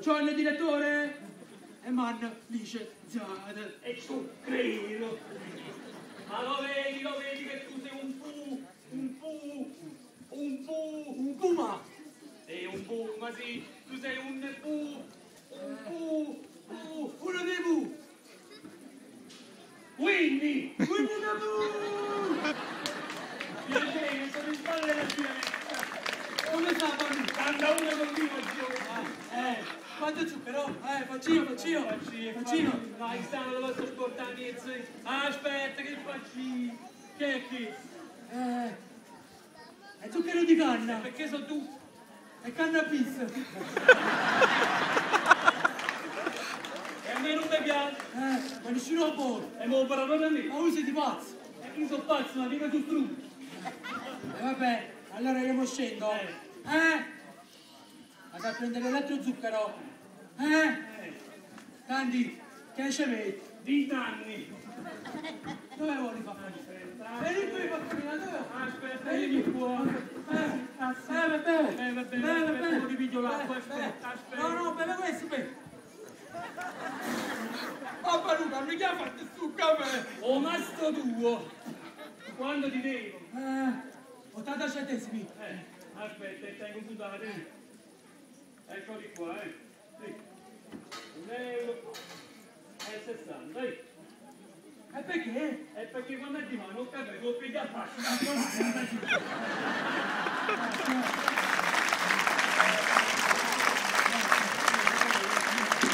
Buongiorno direttore! E man dice Zad. E tu credo. Ma lo vedi che tu sei un puma! Sei un puma, sì, tu sei un Uno dei bu! Winnie! Winnie the Pooh! Piacere, sono in spalle la fiametta. Come sta Barney? Canta uno contigo, zio. Quanto zucchero? Faccino! Vai, stanno dove sto portando i zii. Aspetta, che faccino? Che è che? È zucchero di canna! Perché sono tu? È cannabis! E a me non mi piace. Ma nessuno lo vuole! E mo parlo da me. Ma voi siete pazzi! E io sono pazzo, ma mica tu strumento. Vabbè, allora io mo scendo! Vado a prendere l'altro zucchero! Candy, che ce metti? 20 anni. Dove vuoi fare? Vieni qui, Fattorina, dove? Aspetta, vieni qua. Vabbè. Ti piglio l'acqua, aspetta. No, beve questo, beve. Papà Luca, mi chiama fatto sto caffè. Oh, ma sto tuo. Quando ti devo? 80 centesimi. Aspetta, stai computato. Eccoli qua, Sì. 1,60 €, E perché? E perché quando ti mando un caffè, lo pigliare a faccia.